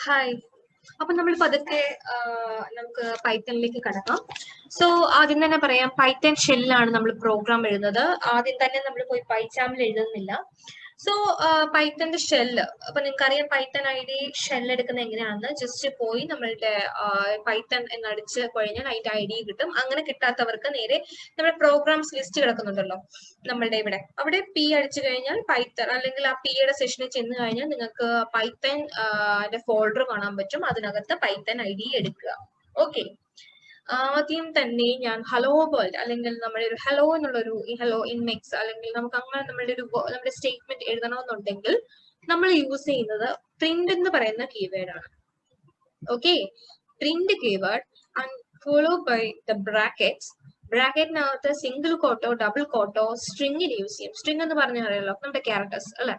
Hi. അപ്പൊ നമ്മൾ പതുക്കെ നമുക്ക് പൈത്തണിലേക്ക് കടക്കാം. സോ ആദ്യം തന്നെ പറയാം, പൈത്തൺ ഷെല്ലാണ് നമ്മൾ പ്രോഗ്രാം എഴുതുന്നത്. ആദ്യം തന്നെ നമ്മൾ പോയി പൈച്ചാമിൽ എഴുതുന്നില്ല. സോ പൈത്തന്റെ ഷെല്ല്, അപ്പൊ നിങ്ങൾക്ക് അറിയാം പൈത്തൺ ഐ ഡി ഷെല്ല് എടുക്കുന്നത് എങ്ങനെയാണെന്ന്. ജസ്റ്റ് പോയി നമ്മളുടെ പൈത്തൺ എന്നടിച്ച് കഴിഞ്ഞാൽ അതിന്റെ ഐ ഡി കിട്ടും. അങ്ങനെ കിട്ടാത്തവർക്ക് നേരെ നമ്മുടെ പ്രോഗ്രാംസ് ലിസ്റ്റ് കിടക്കുന്നുണ്ടല്ലോ നമ്മളുടെ ഇവിടെ, അവിടെ പി അടിച്ചു കഴിഞ്ഞാൽ പൈത്തൺ, അല്ലെങ്കിൽ ആ പിയുടെ സെഷനിൽ ചെന്ന് കഴിഞ്ഞാൽ നിങ്ങൾക്ക് പൈത്തൺ ഫോൾഡർ കാണാൻ പറ്റും. അതിനകത്ത് പൈത്തൺ ഐ ഡി എടുക്കുക. ഓക്കെ, ആദ്യം തന്നെ ഞാൻ ഹലോ വേൾഡ്, അല്ലെങ്കിൽ നമ്മുടെ ഒരു ഹലോ എന്നുള്ളൊരു ഹലോ ഇൻമെക്സ്, അല്ലെങ്കിൽ നമുക്ക് അങ്ങനെ നമ്മുടെ സ്റ്റേറ്റ്മെന്റ് എഴുതണമെന്നുണ്ടെങ്കിൽ നമ്മൾ യൂസ് ചെയ്യുന്നത് പ്രിന്റ് എന്ന് പറയുന്ന കീവേഡ് ആണ്. Okay, print keyword and follow by the brackets. ബ്രാക്കറ്റിനകത്ത് സിംഗിൾ കോട്ടോ ഡബിൾ കോട്ടോ സ്ട്രിങ്ങിന് യൂസ് ചെയ്യും. സ്ട്രിങ് എന്ന് പറഞ്ഞാൽ അറിയാലോ, നമ്മുടെ ക്യാരക്ടേഴ്സ് അല്ലെ,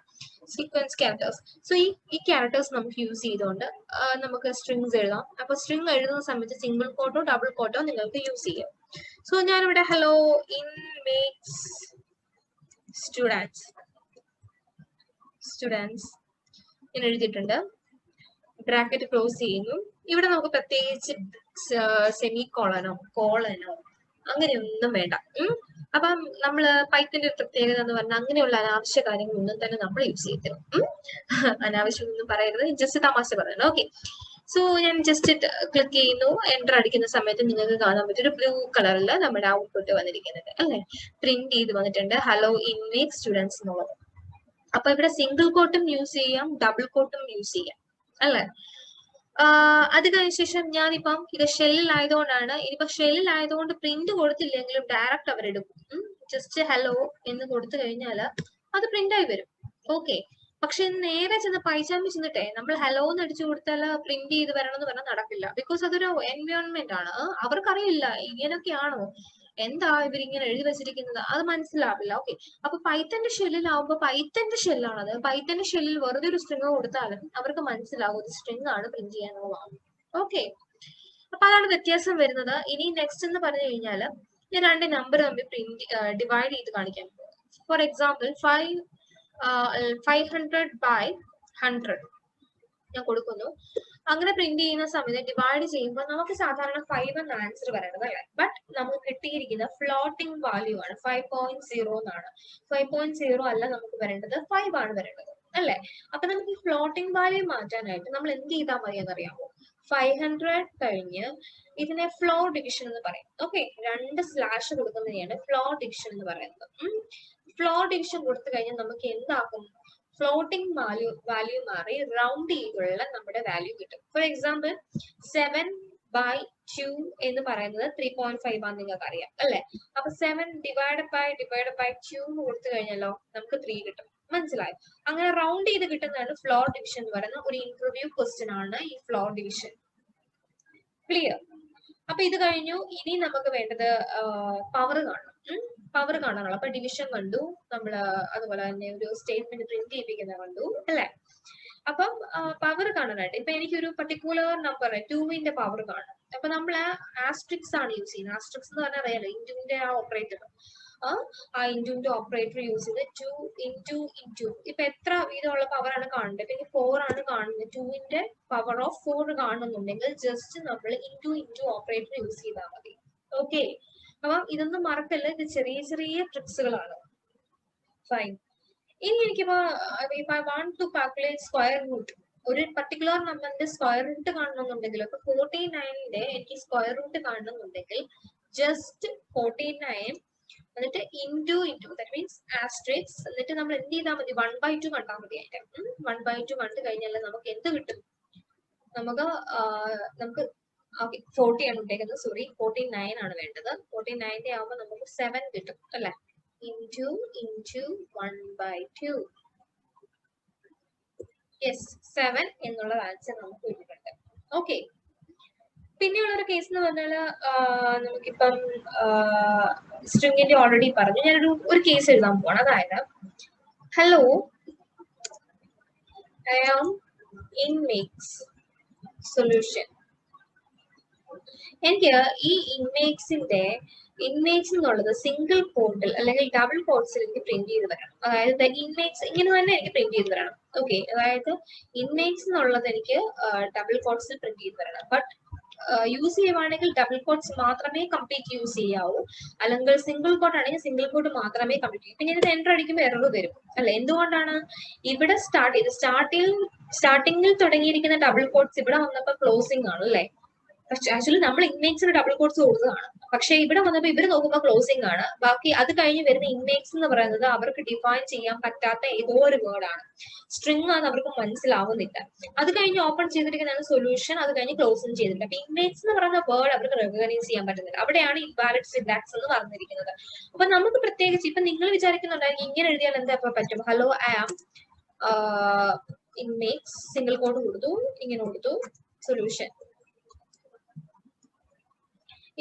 സീക്വൻസ് ക്യാരക്ടേഴ്സ്. സോ ഈ ക്യാരക്ടേഴ്സ് നമുക്ക് യൂസ് ചെയ്തുകൊണ്ട് നമുക്ക് സ്ട്രിങ്സ് എഴുതാം. അപ്പൊ സ്ട്രിങ് എഴുതുന്ന സമയത്ത് സിംഗിൾ കോട്ടോ ഡബിൾ കോട്ടോ നിങ്ങൾക്ക് യൂസ് ചെയ്യാം. സോ ഞാനിവിടെ ഹലോ ഇൻ മേക്സ് സ്റ്റുഡൻസ് ഞാൻ എഴുതിയിട്ടുണ്ട്. ബ്രാക്കറ്റ് ക്ലോസ് ചെയ്യുന്നു. ഇവിടെ നമുക്ക് പ്രത്യേകിച്ച് സെമി കോളനോ അങ്ങനെയൊന്നും വേണ്ട. അപ്പം നമ്മള് പൈത്തന്റെ ഒരു പ്രത്യേകത എന്ന് പറഞ്ഞാൽ അങ്ങനെയുള്ള അനാവശ്യ കാര്യങ്ങളൊന്നും തന്നെ നമ്മൾ യൂസ് ചെയ്തിരും. അനാവശ്യമൊന്നും പറയരുത്, ജസ്റ്റ് തമാശ പറയണം. ഓക്കെ, സോ ഞാൻ ജസ്റ്റ് ക്ലിക്ക് ചെയ്യുന്നു. എന്റർ അടിക്കുന്ന സമയത്ത് നിങ്ങൾക്ക് കാണാൻ പറ്റും ഒരു ബ്ലൂ കളറിൽ നമ്മുടെ ഔട്ട്പുട്ട് വന്നിരിക്കുന്നത് അല്ലെ, പ്രിന്റ് ചെയ്ത് വന്നിട്ടുണ്ട് ഹലോ ഇൻ മേക്ക് സ്റ്റുഡൻസ് എന്നുള്ളത്. അപ്പൊ ഇവിടെ സിംഗിൾ കോട്ടും യൂസ് ചെയ്യാം, ഡബിൾ കോട്ടും യൂസ് ചെയ്യാം അല്ലെ. അത് കഴിഞ്ഞ ശേഷം ഞാനിപ്പം ഇത് ഷെല്ലിലായതുകൊണ്ടാണ്, ഇനിയിപ്പോ ഷെല്ലിലായതുകൊണ്ട് പ്രിന്റ് കൊടുത്തില്ലെങ്കിലും ഡയറക്റ്റ് അവരെടുക്കും. ജസ്റ്റ് ഹലോ എന്ന് കൊടുത്തു കഴിഞ്ഞാൽ അത് പ്രിന്റ് ആയി വരും. ഓക്കെ, പക്ഷെ നേരെ ചെന്ന് പൈച്ചാമ്പിൽ ചെന്നിട്ടേ നമ്മൾ ഹലോ എന്ന് അടിച്ചു കൊടുത്താൽ പ്രിന്റ് ചെയ്ത് വരണം എന്ന് പറഞ്ഞാൽ നടക്കില്ല. ബിക്കോസ് അതൊരു എൻവയോൺമെന്റ് ആണ്. അവർക്കറിയില്ല ഇങ്ങനെയൊക്കെയാണോ, എന്താ ഇവരിങ്ങനെ എഴുതി വെച്ചിരിക്കുന്നത്, അത് മനസ്സിലാവില്ല. ഓക്കെ, അപ്പൊ പൈത്തന്റെ ഷെല്ലിലാവുമ്പോ പൈത്തന്റെ ഷെല്ലാണത്. പൈത്തന്റെ ഷെല്ലിൽ വെറുതെ ഒരു സ്ട്രിങ് കൊടുത്താലും അവർക്ക് മനസ്സിലാവും ഇത് സ്ട്രിങ് ആണ് പ്രിന്റ് ചെയ്യാനുള്ളതാണ്. ഓക്കെ, അപ്പൊ അതാണ് വ്യത്യാസം വരുന്നത്. ഇനി നെക്സ്റ്റ് എന്ന് പറഞ്ഞു കഴിഞ്ഞാൽ ഞാൻ രണ്ട് നമ്പർ തമ്മിൽ ഡിവൈഡ് ചെയ്ത് കാണിക്കാൻ പോകും. ഫോർ എക്സാമ്പിൾ 500 by 100 ഞാൻ കൊടുക്കുന്നു. അങ്ങനെ പ്രിന്റ് ചെയ്യുന്ന സമയത്ത് ഡിവൈഡ് ചെയ്യുമ്പോൾ നമുക്ക് സാധാരണ 5 എന്ന് ആൻസർ വരേണ്ടത് അല്ലേ. ബട്ട് നമുക്ക് കിട്ടിയിരിക്കുന്ന ഫ്ലോട്ടിംഗ് വാല്യൂ ആണ്, 5.0 എന്നാണ്. 5.0 അല്ല നമുക്ക് വരേണ്ടത്, 5 ആണ് വരേണ്ടത് അല്ലെ. അപ്പൊ നമുക്ക് ഈ ഫ്ലോട്ടിംഗ് വാല്യൂ മാറ്റാനായിട്ട് നമ്മൾ എന്ത് ചെയ്താൽ മതി എന്നറിയാമോ? 500 കഴിഞ്ഞ് ഇതിനെ ഫ്ലോ ഡിവിഷൻ എന്ന് പറയും. ഓക്കെ, രണ്ട് സ്ലാഷ് കൊടുക്കുന്നതിനെയാണ് ഫ്ലോ ഡിവിഷൻ എന്ന് പറയുന്നത്. ഫ്ലോ ഡിവിഷൻ കൊടുത്തു കഴിഞ്ഞാൽ നമുക്ക് എന്താക്കും, ഫ്ലോട്ടിംഗ് വാല്യൂ മാറി റൗണ്ട് ചെയ്തുള്ള നമ്മുടെ വാല്യൂ കിട്ടും. ഫോർ എക്സാമ്പിൾ 7/2 എന്ന് പറയുന്നത് 3.5 ആണെന്ന് നിങ്ങൾക്ക് അറിയാം അല്ലെ. അപ്പൊ 7 ഡിവൈഡ് ബൈ 2 കൊടുത്തു കഴിഞ്ഞാലോ നമുക്ക് 3 കിട്ടും. മനസ്സിലായോ? അങ്ങനെ റൗണ്ട് ചെയ്ത് കിട്ടുന്നതാണ് ഫ്ലോ ഡിവിഷൻ എന്ന് പറയുന്ന ഒരു ഇന്റർവ്യൂ ക്വസ്റ്റ്യൻ ആണ് ഈ ഫ്ലോ ഡിവിഷൻ. ക്ലിയർ? അപ്പൊ ഇത് കഴിഞ്ഞു. ഇനി നമുക്ക് വേണ്ടത് പവർ കാണണം. പവർ കാണാനുള്ള, അപ്പൊ ഡിവിഷൻ കണ്ടു നമ്മള്, അതുപോലെ തന്നെ ഒരു സ്റ്റേറ്റ്മെന്റ് പ്രിന്റ് ചെയ്യിപ്പിക്കുന്ന കണ്ടു അല്ലെ. അപ്പം പവർ കാണാനായിട്ട് ഇപ്പൊ എനിക്കൊരു പർട്ടിക്കുലർ നമ്പർ 2ന്റെ പവർ കാണും. അപ്പൊ നമ്മൾ ആസ്ട്രിക്സ് ആണ് യൂസ് ചെയ്യുന്നത്. ആസ്ട്രിക്സ് എന്ന് പറഞ്ഞാൽ അറിയാലോ, ഇൻറ്റുവിന്റെ ആ ഓപ്പറേറ്റർ, ആ ഇൻറ്റുവിന്റെ ഓപ്പറേറ്റർ യൂസ് ചെയ്ത് 2 into ഇപ്പൊ എത്ര വീതമുള്ള പവർ ആണ് കാണുന്നത്. ഇപ്പൊ 4 ആണ് കാണുന്നത്, 2ന്റെ പവർ ഓഫ് 4 കാണുന്നുണ്ടെങ്കിൽ ജസ്റ്റ് നമ്മൾ ഇൻറ്റു ഓപ്പറേറ്റർ യൂസ് ചെയ്താൽ മതി. ഓക്കെ, അപ്പം ഇതൊന്നും മറക്കല്ല, ഇത് ചെറിയ ചെറിയ ട്രിക്സുകളാണ്. ഫൈൻ. ഇനി എനിക്കിപ്പോ if I want to calculate square root, ഒരു പർട്ടിക്കുലർ നമ്പറിന്റെ സ്ക്വയർ റൂട്ട് കാണണമെന്നുണ്ടെങ്കിൽ, ഇപ്പൊ 49ന്റെ എനിക്ക് സ്ക്വയർ റൂട്ട് കാണണമെന്നുണ്ടെങ്കിൽ ജസ്റ്റ് 49 എന്നിട്ട് ഇൻറ്റു ദാറ്റ് മീൻസ് ആസ്ട്രിക്സ്, എന്നിട്ട് നമ്മൾ എന്ത് ചെയ്താൽ മതി, 1/2 കണ്ടാൽ മതി. അതിന്റെ 1/2 കണ്ടു കഴിഞ്ഞാൽ നമുക്ക് എന്ത് കിട്ടും, നമുക്ക് 40 ആണ് ഇട്ടേക്കുന്നത്, സോറി 49 ആണ് വേണ്ടത്. 49ന്റെ ആവുമ്പോൾ നമുക്ക് 7 കിട്ടും അല്ലെ. ഇൻറ്റു 1/2, യെസ് 7 എന്നുള്ള ആൻസർ നമുക്ക് കിട്ടുന്നുണ്ട്. ഓക്കെ, പിന്നെയുള്ളൊരു കേസ് എന്ന് പറഞ്ഞാൽ നമുക്കിപ്പം സ്ട്രിങ്ങിന്റെ ഓൾറെഡി പറഞ്ഞു. ഞാനൊരു കേസ് എഴുതാൻ പോവാണ്. അതായത് hello I am Inmakes solution. എനിക്ക് ഈ ഇൻമേക്സ് എന്നുള്ളത് സിംഗിൾ കോട്ടിൽ അല്ലെങ്കിൽ ഡബിൾ കോട്ട്സിൽ എനിക്ക് പ്രിന്റ് ചെയ്ത് വരണം. അതായത് ഇൻമേക്സ് ഇങ്ങനെ തന്നെ എനിക്ക് പ്രിന്റ് ചെയ്ത് വരണം. ഓക്കെ, അതായത് ഇൻമേക്സ് എന്നുള്ളത് എനിക്ക് ഡബിൾ കോട്ട്സിൽ പ്രിന്റ് ചെയ്ത് വരണം. ബട്ട് യൂസ് ചെയ്യുവാണെങ്കിൽ ഡബിൾ കോട്ട്സ് മാത്രമേ കംപ്ലീറ്റ് യൂസ് ചെയ്യാവൂ. അല്ലെങ്കിൽ സിംഗിൾ കോട്ട് ആണെങ്കിൽ സിംഗിൾ കോട്ട് മാത്രമേ കംപ്ലീറ്റ് ചെയ്യൂ. പിന്നെ ഇത് എൻ്റർ അടിക്കുമ്പോൾ എറർ വരും അല്ലെ? എന്തുകൊണ്ടാണ്? ഇവിടെ സ്റ്റാർട്ടിങ്ങിൽ തുടങ്ങിയിരിക്കുന്ന ഡബിൾ കോട്ട്സ് ഇവിടെ വന്നപ്പോൾ ക്ലോസിംഗ് ആണ് അല്ലെ? പക്ഷെ ആക്ച്വലി നമ്മൾ ഇൻമേക്സിന് ഡബിൾ കോട്ട്സ് കൊടുത്തതാണ്. പക്ഷെ ഇവിടെ വന്നപ്പോൾ ഇവർ നോക്കുമ്പോൾ ക്ലോസിംഗ് ആണ്. ബാക്കി അത് കഴിഞ്ഞ് വരുന്ന ഇൻമേക്സ് എന്ന് പറയുന്നത് അവർക്ക് ഡിഫൈൻ ചെയ്യാൻ പറ്റാത്ത ഏതോ ഒരു വേർഡാണ്. സ്ട്രിങ് ആണ്, അവർക്ക് മനസ്സിലാവുന്നില്ല. അത് കഴിഞ്ഞ് ഓപ്പൺ ചെയ്തിരിക്കുന്നതാണ് സൊല്യൂഷൻ, അത് കഴിഞ്ഞ് ക്ലോസും ചെയ്തിട്ടില്ല. അപ്പൊ ഇൻമേക്സ് എന്ന് പറയുന്ന വേർഡ് അവർക്ക് റെക്കഗ്നൈസ് ചെയ്യാൻ പറ്റുന്നില്ല. അവിടെയാണ് ഇൻവാലിഡ് സിന്റാക്സ് എന്ന് പറഞ്ഞിരിക്കുന്നത്. അപ്പൊ നമുക്ക് പ്രത്യേകിച്ച് ഇപ്പൊ നിങ്ങൾ വിചാരിക്കുന്നുണ്ടായിരിക്കും ഇങ്ങനെ എഴുതിയാൽ എന്താ പറ്റും? Hello I am Inmakes single quote കൊടുത്തു, ഇങ്ങനെ കൊടുത്തു സൊല്യൂഷൻ,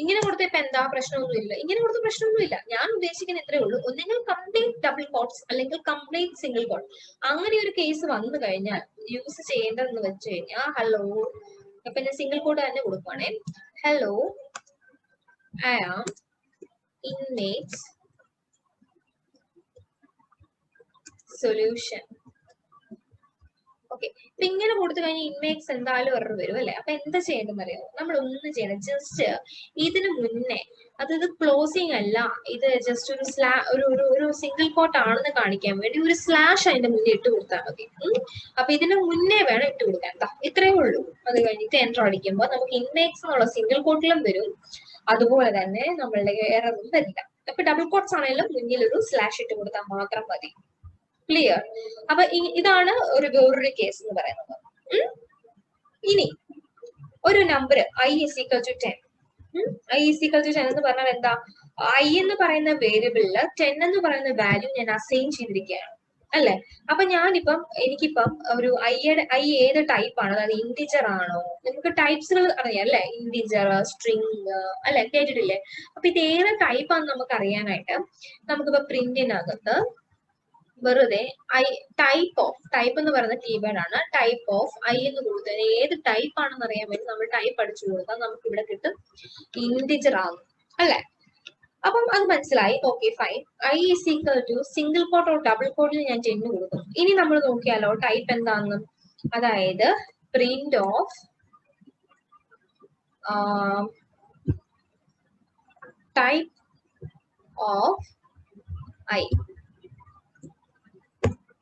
ഇങ്ങനെ കൊടുത്ത ഇപ്പൊ എന്താ? പ്രശ്നമൊന്നുമില്ല. ഇങ്ങനെ കൊടുത്ത പ്രശ്നമൊന്നുമില്ല. ഞാൻ ഉദ്ദേശിക്കുന്ന ഇത്രേ ഉള്ളൂ, ഒന്നെങ്കിൽ കംപ്ലീറ്റ് ഡബിൾ കോട്ട്സ് അല്ലെങ്കിൽ കംപ്ലീറ്റ് സിംഗിൾ കോട്ട്. അങ്ങനെ ഒരു കേസ് വന്നു കഴിഞ്ഞാൽ യൂസ് ചെയ്യേണ്ടതെന്ന് വെച്ച് കഴിഞ്ഞാൽ ഹലോ, ഇപ്പൊ ഞാൻ സിംഗിൾ കോട്ട് തന്നെ കൊടുക്കുവാണേ. Hello I am Inmakes solution. Okay, ഇപ്പൊ ഇങ്ങനെ കൊടുത്തു കഴിഞ്ഞാൽ ഇൻമേക്സ് എന്തായാലും എറർ വരും അല്ലെ? അപ്പൊ എന്താ ചെയ്യേണ്ടതെന്ന് അറിയാമോ? നമ്മൾ ഒന്നും ചെയ്യണം, ജസ്റ്റ് ഇതിന് മുന്നേ ഇത് ക്ലോസിംഗ് അല്ല, ഇത് ജസ്റ്റ് ഒരു സിംഗിൾ കോട്ട് ആണെന്ന് കാണിക്കാൻ വേണ്ടി ഒരു സ്ലാഷ് അതിന്റെ മുന്നേ ഇട്ട് കൊടുത്താൽ മതി. അപ്പൊ ഇതിന് മുന്നേ വേണം ഇട്ട് കൊടുക്കാൻ. ഇത്രയേ ഉള്ളൂ. അത് കഴിഞ്ഞിട്ട് എൻ്റർ അടിക്കുമ്പോൾ നമുക്ക് ഇൻമേക്സ് എന്നുള്ള സിംഗിൾ കോട്ടിലും വരും, അതുപോലെ തന്നെ നമ്മളുടെ എററും വരില്ല. അപ്പൊ ഡബിൾ കോട്ട്സ് ആണെങ്കിലും മുന്നിൽ ഒരു സ്ലാഷ് ഇട്ട് കൊടുത്താൽ മാത്രം മതി. ക്ലിയർ? അപ്പൊ ഇതാണ് വേറൊരു കേസ് എന്ന് പറയുന്നത്. ഇനി ഒരു number i is equal to 10. i is equal to 10 എന്ന് പറഞ്ഞാൽ എന്താ? i എന്ന് പറയുന്ന വേരിയബിളില് 10 എന്ന് പറയുന്ന വാല്യൂ ഞാൻ അസൈൻ ചെയ്തിരിക്കുകയാണ് അല്ലെ? അപ്പൊ എനിക്കിപ്പം ഒരു i ഏത് ടൈപ്പ് ആണ്? അതായത് ഇന്റിജർ ആണോ? നമുക്ക് ടൈപ്സുകൾ അറിയാം അല്ലെ? ഇന്റിജർ, സ്ട്രിങ് അല്ലെ? കേട്ടിട്ടില്ലേ? അപ്പൊ ഇത് ഏത് ടൈപ്പ് ആണെന്ന് നമുക്ക് അറിയാനായിട്ട് നമുക്കിപ്പോ പ്രിന്റിനകത്ത് വെറുതെ ടൈപ്പ് എന്ന് പറയുന്ന കീവേഡ് ആണ്. ടൈപ്പ് ഓഫ് ഐ എന്ന് കൊടുത്താൽ ഏത് ടൈപ്പ് ആണെന്ന് അറിയാൻ വേണ്ടി നമ്മൾ ടൈപ്പ് അടിച്ചു കൊടുത്താൽ നമുക്ക് ഇവിടെ കിട്ടും ഇന്റിജർ ആകും അല്ലെ? അപ്പം അത് മനസ്സിലായി. Okay fine. I is equal to single quote or double കോട്ടിൽ ഞാൻ 10 കൊടുക്കും. ഇനി നമ്മൾ നോക്കിയാലോ ടൈപ്പ് എന്താണെന്ന്. അതായത് print of type of I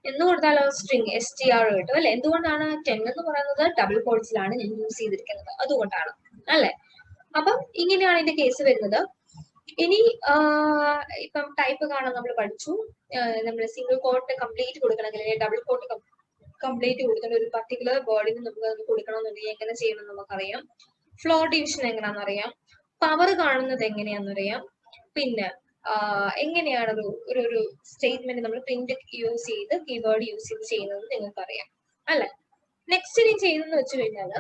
എന്ന് കൊടുത്താലോ സ്ട്രിങ് str കിട്ടും അല്ലെ? എന്തുകൊണ്ടാണ്? 10 എന്ന് പറയുന്നത് ഡബിൾ കോട്ട്സിലാണ് ഞാൻ യൂസ് ചെയ്തിരിക്കുന്നത്, അതുകൊണ്ടാണ് അല്ലെ? അപ്പം ഇങ്ങനെയാണ് ഇതിന്റെ കേസ് വരുന്നത്. ഇനി ഇപ്പം ടൈപ്പ് കാണാൻ നമ്മൾ പഠിച്ചു. നമ്മൾ സിംഗിൾ കോട്ട് കംപ്ലീറ്റ് കൊടുക്കണമെങ്കിൽ ഡബിൾ കോട്ട് കംപ്ലീറ്റ് കൊടുക്കുന്ന ഒരു പർട്ടിക്കുലർ വേർഡിന് നമുക്ക് അത് കൊടുക്കണമെന്നുണ്ടെങ്കിൽ എങ്ങനെ ചെയ്യണം നമുക്കറിയാം. ഫ്ലോർ ഡിവിഷൻ എങ്ങനെയാണെന്ന് അറിയാം. പവർ കാണുന്നത് എങ്ങനെയാണെന്നറിയാം. പിന്നെ എങ്ങനെയാണ് ഒരു സ്റ്റേറ്റ്മെന്റ് നമ്മൾ പ്രിന്റ് യൂസ് ചെയ്ത് കീവേഡ് യൂസ് ചെയ്ത് ചെയ്യുന്നത് നിങ്ങൾക്ക് അറിയാം അല്ലെ? നെക്സ്റ്റ് ഇനി ചെയ്യുന്നതെന്ന് വെച്ച് കഴിഞ്ഞാല്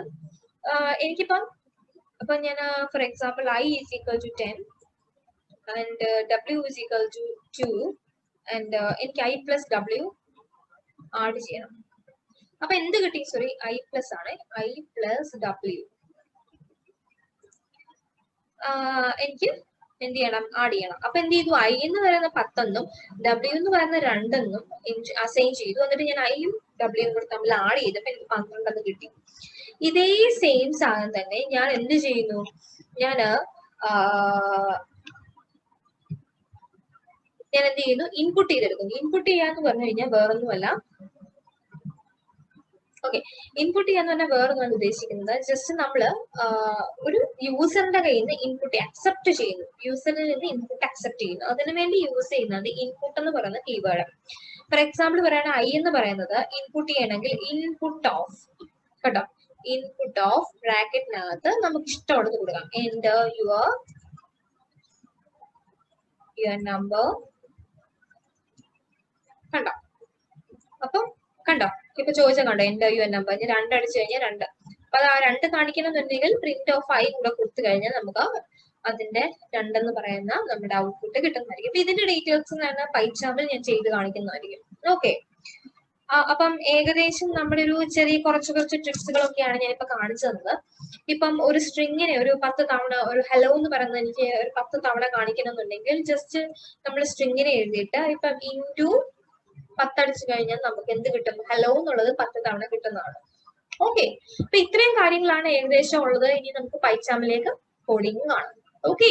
അപ്പൊ ഞാൻ for example i is equal to 10 and w is equal to 2 and എനിക്ക് i plus w ആഡ് ചെയ്യണം. അപ്പൊ എന്ത് കിട്ടി? സോറി, i plus ആണ്. i plus w എനിക്ക് എന്ത് ചെയ്യണം? ആഡ് ചെയ്യണം. അപ്പൊ എന്ത് ചെയ്തു? i എന്ന് പറയുന്ന 10 എന്നും w എന്ന് പറയുന്ന 2 എന്നും അസൈൻ ചെയ്തു. എന്നിട്ട് ഞാൻ i യും w യും കൂടെ തമ്മിൽ ആഡ് ചെയ്തപ്പോ എനിക്ക് 12 എന്ന് കിട്ടി. ഇതേ സെയിം സാധനം തന്നെ ഞാൻ എന്ത് ചെയ്യുന്നു? ഞാൻ എന്ത് ചെയ്യുന്നു? ഇൻപുട്ട് ചെയ്തെടുക്കുന്നു. ഇൻപുട്ട് ചെയ്യാന്ന് പറഞ്ഞു കഴിഞ്ഞാൽ വേറൊന്നുമല്ല. ഓക്കെ, ഇൻപുട്ട് ചെയ്യാന്ന് പറഞ്ഞാൽ വേറൊന്നാണ് ഉദ്ദേശിക്കുന്നത്. ജസ്റ്റ് നമ്മള് ഒരു യൂസറിന്റെ കയ്യിൽ നിന്ന് ഇൻപുട്ട് അക്സെപ്റ്റ് ചെയ്യുന്നു. യൂസറിൽ നിന്ന് ഇൻപുട്ട് അക്സെപ്റ്റ് ചെയ്യുന്നു. അതിനു വേണ്ടി യൂസ് ചെയ്യുന്നത് ഇൻപുട്ട് എന്ന് പറയുന്ന കീവേഡ്. ഫോർ എക്സാമ്പിൾ പറയുകയാണെങ്കിൽ ഐ എന്ന് പറയുന്നത് ഇൻപുട്ട് ചെയ്യണമെങ്കിൽ ഇൻപുട്ട് ഓഫ് കേട്ടോ, ഇൻപുട്ട് ഓഫ് ബ്രാക്കറ്റിനകത്ത് നമുക്ക് ഇഷ്ടമുള്ളത് കൊടുക്കാം. Enter your number. കണ്ടോ? അപ്പൊ കണ്ടോ? ഇപ്പൊ ചോദിച്ചാൽ കണ്ടോ? Enter your number. ഞാൻ 2 അടിച്ചു കഴിഞ്ഞാൽ 2. അപ്പൊ ആ 2 കാണിക്കണമെന്നുണ്ടെങ്കിൽ പ്രിന്റ് ഓഫ് ഐ കൂടെ കൊടുത്തു കഴിഞ്ഞാൽ നമുക്ക് അതിന്റെ 2 എന്ന് പറയുന്ന നമ്മുടെ ഔട്ട്പുട്ട് കിട്ടുന്നതായിരിക്കും. അപ്പൊ ഇതിന്റെ ഡീറ്റെയിൽസ് എന്ന് പറഞ്ഞാൽ പൈച്ചാമ്പിൽ ഞാൻ ചെയ്ത് കാണിക്കുന്നതായിരിക്കും. ഓക്കെ, അപ്പം ഏകദേശം നമ്മുടെ ഒരു ചെറിയ കുറച്ച് ട്രിക്സുകളൊക്കെയാണ് ഞാനിപ്പോ കാണിച്ചു തന്നത്. ഇപ്പം ഒരു സ്ട്രിങ്ങിനെ ഒരു 10 തവണ ഒരു ഹലോ എന്ന് പറയുന്നത് എനിക്ക് ഒരു 10 തവണ കാണിക്കണമെന്നുണ്ടെങ്കിൽ ജസ്റ്റ് നമ്മൾ സ്ട്രിങ്ങിനെ എഴുതിയിട്ട് ഇപ്പം ഇൻറ്റു 10 അടിച്ചു കഴിഞ്ഞാൽ നമുക്ക് എന്ത് കിട്ടും? ഹലോ എന്നുള്ളത് 10 തവണ കിട്ടുന്നതാണ്. ഓക്കെ, അപ്പൊ ഇത്രയും കാര്യങ്ങളാണ് ഏകദേശം ഉള്ളത്. ഇനി നമുക്ക് പൈച്ചാമിലേക്ക് കോഡിംഗ് ആണ്. ഓക്കെ.